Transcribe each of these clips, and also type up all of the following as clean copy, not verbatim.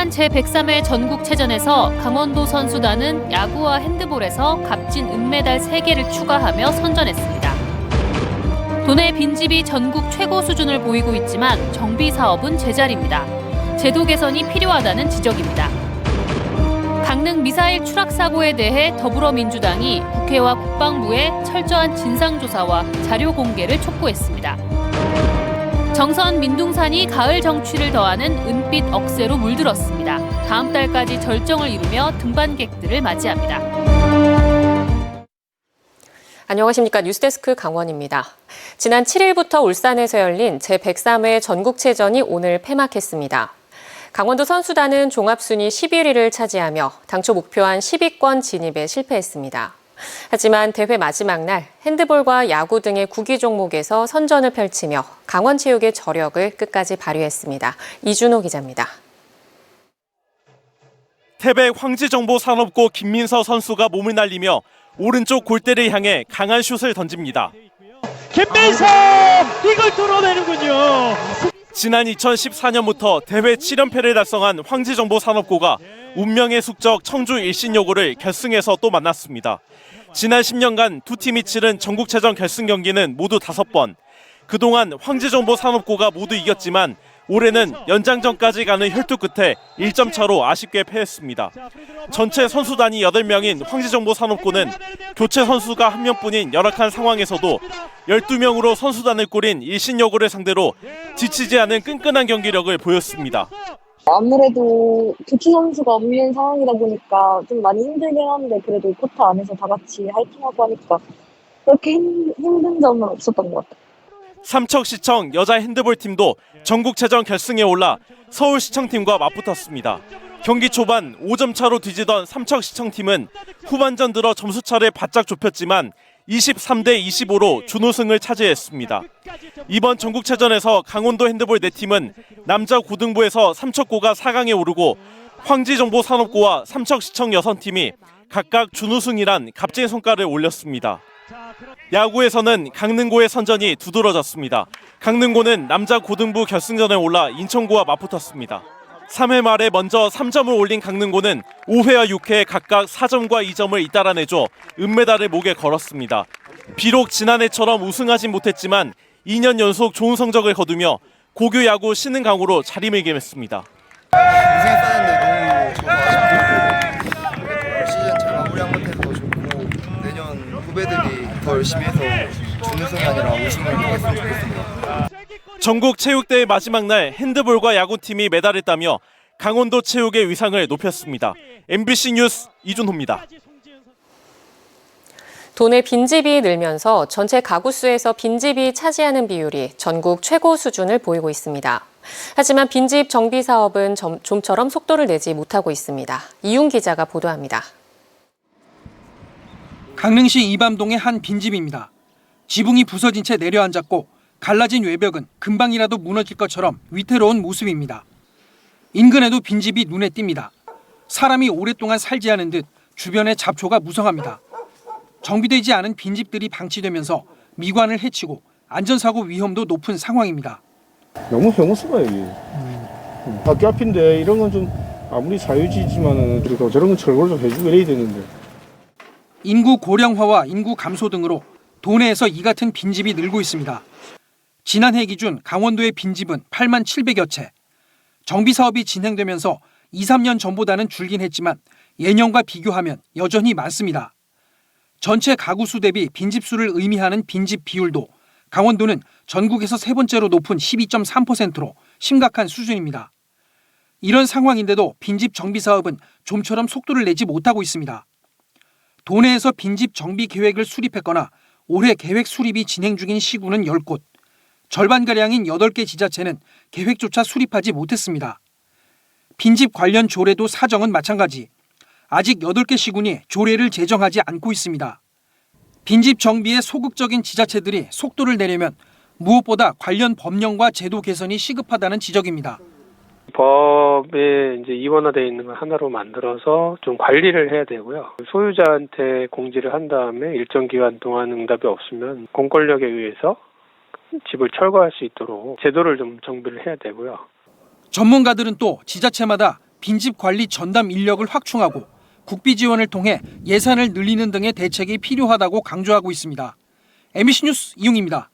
지난 제103회 전국체전에서 강원도 선수단은 야구와 핸드볼에서 값진 은메달 3개를 추가하며 선전했습니다. 도내 빈집이 전국 최고 수준을 보이고 있지만 정비 사업은 제자리입니다. 제도 개선이 필요하다는 지적입니다. 강릉 미사일 추락 사고에 대해 더불어민주당이 국회와 국방부에 철저한 진상조사와 자료 공개를 촉구했습니다. 정선 민둥산이 가을 정취를 더하는 은빛 억새로 물들었습니다. 다음 달까지 절정을 이루며 등반객들을 맞이합니다. 안녕하십니까. 뉴스데스크 강원입니다. 지난 7일부터 울산에서 열린 제103회 전국체전이 오늘 폐막했습니다. 강원도 선수단은 종합순위 11위를 차지하며 당초 목표한 10위권 진입에 실패했습니다. 하지만 대회 마지막 날 핸드볼과 야구 등의 구기 종목에서 선전을 펼치며 강원체육의 저력을 끝까지 발휘했습니다. 이준호 기자입니다. 태백 황지정보산업고 김민서 선수가 몸을 날리며 오른쪽 골대를 향해 강한 슛을 던집니다. 김민서 이걸 뚫어내는군요. 지난 2014년부터 대회 7연패를 달성한 황지정보산업고가 운명의 숙적 청주 일신여고를 결승에서 또 만났습니다. 지난 10년간 두 팀이 치른 전국체전 결승 경기는 모두 5번. 그동안 황지정보산업고가 모두 이겼지만 올해는 연장전까지 가는 혈투 끝에 1점 차로 아쉽게 패했습니다. 전체 선수단이 8명인 황지정보산업고는 교체 선수가 1명뿐인 열악한 상황에서도 12명으로 선수단을 꾸린 일신여고를 상대로 지치지 않은 끈끈한 경기력을 보였습니다. 아무래도 교체 선수가 없는 상황이다 보니까 좀 많이 힘들긴 한데 그래도 코트 안에서 다 같이 화이팅하고 하니까 그렇게 힘든 점은 없었던 것 같아요. 삼척시청 여자 핸드볼팀도 전국체전 결승에 올라 서울시청팀과 맞붙었습니다. 경기 초반 5점 차로 뒤지던 삼척시청팀은 후반전 들어 점수차를 바짝 좁혔지만 23대 25로 준우승을 차지했습니다. 이번 전국체전에서 강원도 핸드볼 4팀은 남자 고등부에서 삼척고가 4강에 오르고 황지정보산업고와 삼척시청 여선팀이 각각 준우승이란 값진 성과를 올렸습니다. 야구에서는 강릉고의 선전이 두드러졌습니다. 강릉고는 남자 고등부 결승전에 올라 인천고와 맞붙었습니다. 3회 말에 먼저 3점을 올린 강릉고는 5회와 6회에 각각 4점과 2점을 잇따라 내줘 은메달을 목에 걸었습니다. 비록 지난해처럼 우승하진 못했지만 2년 연속 좋은 성적을 거두며 고교 야구 신흥강으로 자리매김했습니다. 우승했었는데 너무 좋아가지고 시즌 잘 마무리한 것 같아서 더 좋고 내년 후배들이 더 열심히 해서 준우승이 아니라 우승을 하겠으면 좋겠습니다. 전국체육대회 마지막 날 핸드볼과 야구팀이 메달을 따며 강원도 체육의 위상을 높였습니다. MBC 뉴스 이준호입니다. 도내 빈집이 늘면서 전체 가구 수에서 빈집이 차지하는 비율이 전국 최고 수준을 보이고 있습니다. 하지만 빈집 정비 사업은 좀처럼 속도를 내지 못하고 있습니다. 이윤 기자가 보도합니다. 강릉시 이밤동의 한 빈집입니다. 지붕이 부서진 채 내려앉았고 갈라진 외벽은 금방이라도 무너질 것처럼 위태로운 모습입니다. 인근에도 빈집이 눈에 띕니다. 사람이 오랫동안 살지 않은 듯 주변의 잡초가 무성합니다. 정비되지 않은 빈집들이 방치되면서 미관을 해치고 안전사고 위험도 높은 상황입니다. 너무 혐오스러워요. 이게. 학교 앞인데 이런 건 좀 아무리 사유지지만은 그래도 저런 건 철거를 좀 해주고 이래야 되는데. 인구 고령화와 인구 감소 등으로 도내에서 이 같은 빈집이 늘고 있습니다. 지난해 기준 강원도의 빈집은 8만 700여 채. 정비 사업이 진행되면서 2, 3년 전보다는 줄긴 했지만 예년과 비교하면 여전히 많습니다. 전체 가구 수 대비 빈집 수를 의미하는 빈집 비율도 강원도는 전국에서 세 번째로 높은 12.3%로 심각한 수준입니다. 이런 상황인데도 빈집 정비 사업은 좀처럼 속도를 내지 못하고 있습니다. 도내에서 빈집 정비 계획을 수립했거나 올해 계획 수립이 진행 중인 시군은 10곳, 절반가량인 8개 지자체는 계획조차 수립하지 못했습니다. 빈집 관련 조례도 사정은 마찬가지. 아직 8개 시군이 조례를 제정하지 않고 있습니다. 빈집 정비에 소극적인 지자체들이 속도를 내려면 무엇보다 관련 법령과 제도 개선이 시급하다는 지적입니다. 법에 이제 이원화되어 있는 걸 하나로 만들어서 좀 관리를 해야 되고요. 소유자한테 공지를 한 다음에 일정 기간 동안 응답이 없으면 공권력에 의해서 집을 철거할 수 있도록 제도를 좀 정비를 해야 되고요. 전문가들은 또 지자체마다 빈집 관리 전담 인력을 확충하고 국비 지원을 통해 예산을 늘리는 등의 대책이 필요하다고 강조하고 있습니다. MBC 뉴스 이용입니다.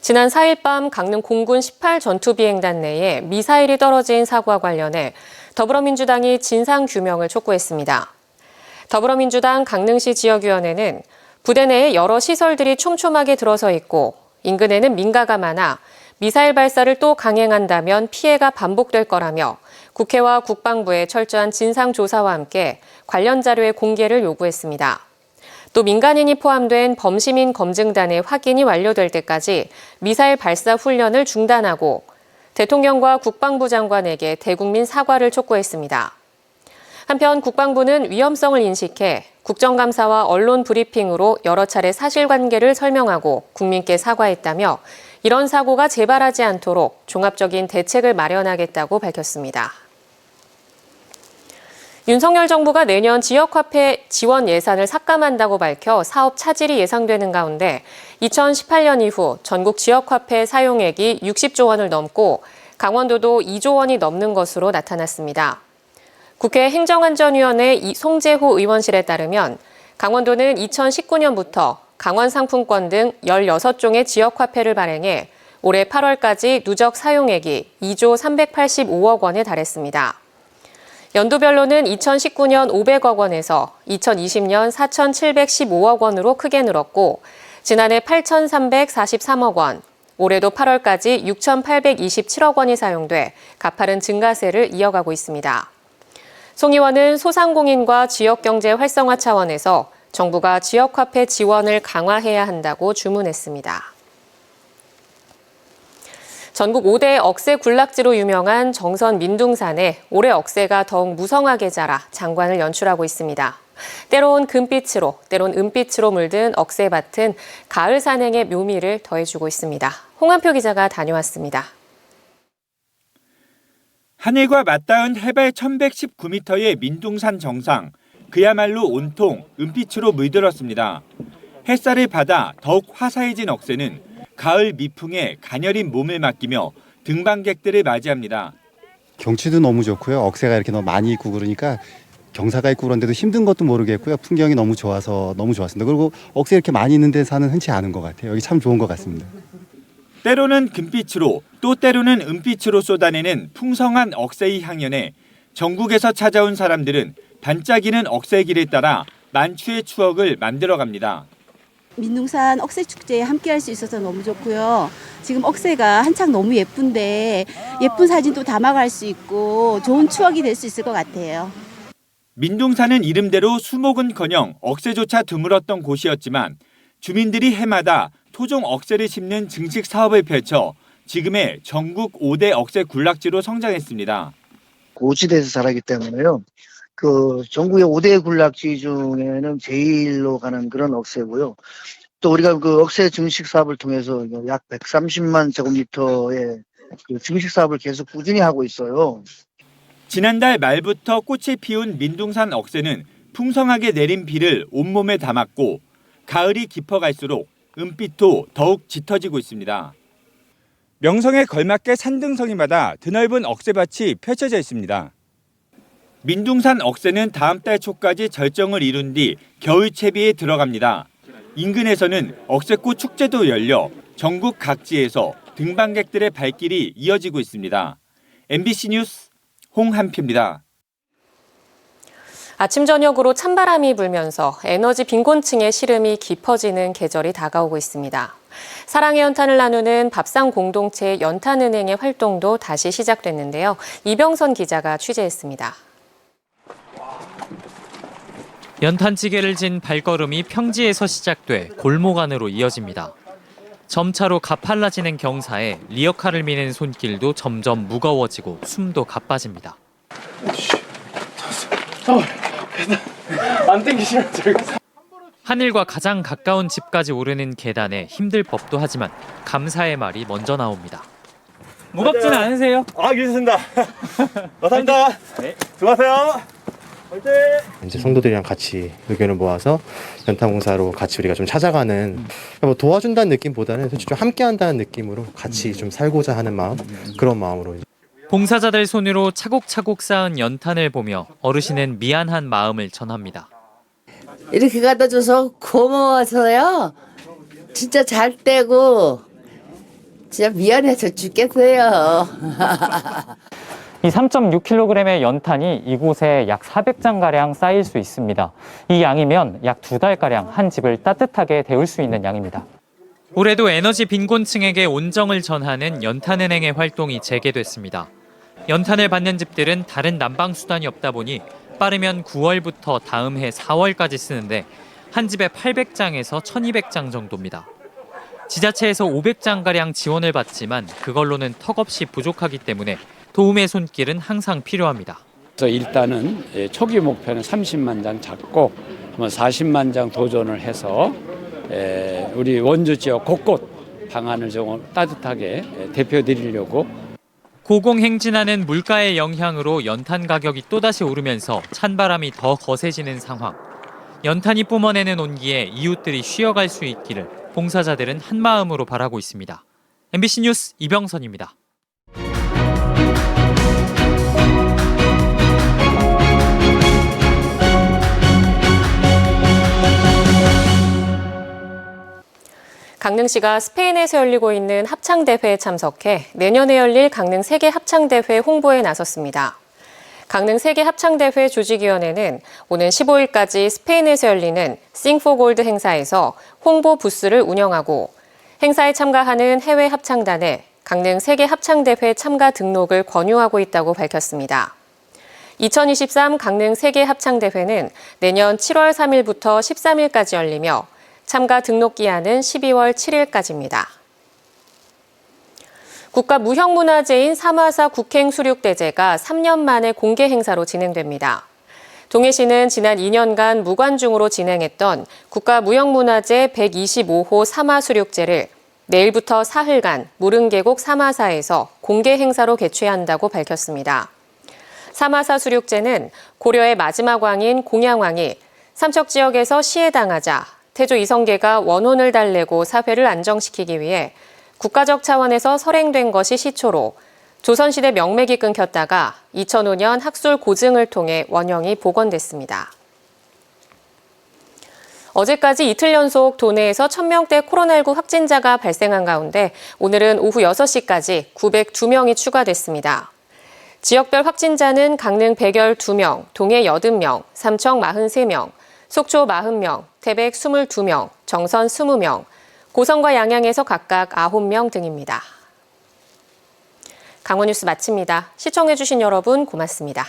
지난 4일 밤 강릉 공군 18 전투비행단 내에 미사일이 떨어진 사고와 관련해 더불어민주당이 진상규명을 촉구했습니다. 더불어민주당 강릉시 지역위원회는 부대 내에 여러 시설들이 촘촘하게 들어서 있고 인근에는 민가가 많아 미사일 발사를 또 강행한다면 피해가 반복될 거라며 국회와 국방부의 철저한 진상조사와 함께 관련 자료의 공개를 요구했습니다. 또 민간인이 포함된 범시민 검증단의 확인이 완료될 때까지 미사일 발사 훈련을 중단하고 대통령과 국방부 장관에게 대국민 사과를 촉구했습니다. 한편 국방부는 위험성을 인식해 국정감사와 언론 브리핑으로 여러 차례 사실관계를 설명하고 국민께 사과했다며 이런 사고가 재발하지 않도록 종합적인 대책을 마련하겠다고 밝혔습니다. 윤석열 정부가 내년 지역화폐 지원 예산을 삭감한다고 밝혀 사업 차질이 예상되는 가운데 2018년 이후 전국 지역화폐 사용액이 60조 원을 넘고 강원도도 2조 원이 넘는 것으로 나타났습니다. 국회 행정안전위원회 송재호 의원실에 따르면 강원도는 2019년부터 강원 상품권 등 16종의 지역화폐를 발행해 올해 8월까지 누적 사용액이 2조 385억 원에 달했습니다. 연도별로는 2019년 500억 원에서 2020년 4,715억 원으로 크게 늘었고 지난해 8,343억 원, 올해도 8월까지 6,827억 원이 사용돼 가파른 증가세를 이어가고 있습니다. 송 의원은 소상공인과 지역경제 활성화 차원에서 정부가 지역화폐 지원을 강화해야 한다고 주문했습니다. 전국 5대 억새 군락지로 유명한 정선 민둥산에 올해 억새가 더욱 무성하게 자라 장관을 연출하고 있습니다. 때론 금빛으로, 때론 은빛으로 물든 억새밭은 가을 산행의 묘미를 더해주고 있습니다. 홍한표 기자가 다녀왔습니다. 하늘과 맞닿은 해발 1119m의 민둥산 정상, 그야말로 온통 은빛으로 물들었습니다. 햇살을 받아 더욱 화사해진 억새는 가을 미풍에 가녀린 몸을 맡기며 등반객들을 맞이합니다. 경치도 너무 좋고요. 억새가 이렇게 너무 많이 있고 그러니까 경사가 있고 그런데도 힘든 것도 모르겠고요. 풍경이 너무 좋아서 너무 좋았습니다. 그리고 억새 이렇게 많이 있는 데 사는 흔치 않은 것 같아요. 여기 참 좋은 것 같습니다. 때로는 금빛으로 또 때로는 은빛으로 쏟아내는 풍성한 억새의 향연에 전국에서 찾아온 사람들은 반짝이는 억새길을 따라 만추의 추억을 만들어갑니다. 민둥산 억새축제에 함께할 수 있어서 너무 좋고요. 지금 억새가 한창 너무 예쁜데 예쁜 사진도 담아갈 수 있고 좋은 추억이 될 수 있을 것 같아요. 민둥산은 이름대로 수목은커녕 억새조차 드물었던 곳이었지만 주민들이 해마다 토종 억새를 심는 증식 사업을 펼쳐 지금의 전국 5대 억새 군락지로 성장했습니다. 고지대에서 자라기 때문에요. 전국의 5대 군락지 중에는 제일로 가는 그런 억새고요. 또 우리가 그 억새 증식 사업을 통해서 약 130만 제곱미터의 증식 사업을 계속 꾸준히 하고 있어요. 지난달 말부터 꽃이 피운 민둥산 억새는 풍성하게 내린 비를 온몸에 담았고 가을이 깊어갈수록 은빛도 더욱 짙어지고 있습니다. 명성에 걸맞게 산등성이마다 드넓은 억새밭이 펼쳐져 있습니다. 민둥산 억새는 다음 달 초까지 절정을 이룬 뒤 겨울 채비에 들어갑니다. 인근에서는 억새꽃 축제도 열려 전국 각지에서 등반객들의 발길이 이어지고 있습니다. MBC 뉴스 홍한표입니다. 아침 저녁으로 찬바람이 불면서 에너지 빈곤층의 시름이 깊어지는 계절이 다가오고 있습니다. 사랑의 연탄을 나누는 밥상 공동체 연탄은행의 활동도 다시 시작됐는데요. 이병선 기자가 취재했습니다. 연탄지게를 진 발걸음이 평지에서 시작돼 골목 안으로 이어집니다. 점차로 가팔라지는 경사에 리어카를 미는 손길도 점점 무거워지고 숨도 가빠집니다. 안 땡기시면 저희가 하늘과 가장 가까운 집까지 오르는 계단에 힘들 법도 하지만 감사의 말이 먼저 나옵니다. 무겁지는 않으세요? 괜찮습니다. 감사합니다. 네. 수고하세요. 이제 성도들이랑 같이 의견을 모아서 연탄공사로 같이 우리가 좀 찾아가는 뭐 도와준다는 느낌보다는 좀 함께한다는 느낌으로 같이 좀 살고자 하는 마음 그런 마음으로. 봉사자들 손으로 차곡차곡 쌓은 연탄을 보며 어르신은 미안한 마음을 전합니다. 이렇게 갖다 줘서 고마워서요. 진짜 잘 떼고 진짜 미안해서 죽겠어요. 이 3.6kg의 연탄이 이곳에 약 400장가량 쌓일 수 있습니다. 이 양이면 약 2달가량 한 집을 따뜻하게 데울 수 있는 양입니다. 올해도 에너지 빈곤층에게 온정을 전하는 연탄은행의 활동이 재개됐습니다. 연탄을 받는 집들은 다른 난방 수단이 없다 보니 빠르면 9월부터 다음 해 4월까지 쓰는데 한 집에 800장에서 1200장 정도입니다. 지자체에서 500장가량 지원을 받지만 그걸로는 턱없이 부족하기 때문에 도움의 손길은 항상 필요합니다. 그래서 일단은 초기 목표는 30만 장 잡고 40만 장 도전을 해서 우리 원주 지역 곳곳 방안을 좀 따뜻하게 대표드리려고. 고공행진하는 물가의 영향으로 연탄 가격이 또다시 오르면서 찬바람이 더 거세지는 상황. 연탄이 뿜어내는 온기에 이웃들이 쉬어갈 수 있기를 봉사자들은 한마음으로 바라고 있습니다. MBC 뉴스 이병선입니다. 강릉시가 스페인에서 열리고 있는 합창대회에 참석해 내년에 열릴 강릉 세계합창대회 홍보에 나섰습니다. 강릉 세계합창대회 조직위원회는 오는 15일까지 스페인에서 열리는 Sing for Gold 행사에서 홍보 부스를 운영하고 행사에 참가하는 해외 합창단에 강릉 세계합창대회 참가 등록을 권유하고 있다고 밝혔습니다. 2023 강릉 세계합창대회는 내년 7월 3일부터 13일까지 열리며 참가 등록 기한은 12월 7일까지입니다. 국가무형문화재인 삼화사 국행수륙대제가 3년 만에 공개 행사로 진행됩니다. 동해시는 지난 2년간 무관중으로 진행했던 국가무형문화재 125호 삼화수륙제를 내일부터 사흘간 무릉계곡 삼화사에서 공개 행사로 개최한다고 밝혔습니다. 삼화사 수륙제는 고려의 마지막 왕인 공양왕이 삼척 지역에서 시해당하자 태조 이성계가 원혼을 달래고 사회를 안정시키기 위해 국가적 차원에서 설행된 것이 시초로 조선시대 명맥이 끊겼다가 2005년 학술 고증을 통해 원형이 복원됐습니다. 어제까지 이틀 연속 도내에서 1000명대 코로나19 확진자가 발생한 가운데 오늘은 오후 6시까지 902명이 추가됐습니다. 지역별 확진자는 강릉 백열 2명, 동해 80명, 삼청 43명, 속초 40명, 태백 22명, 정선 20명, 고성과 양양에서 각각 9명 등입니다. 강원뉴스 마칩니다. 시청해주신 여러분 고맙습니다.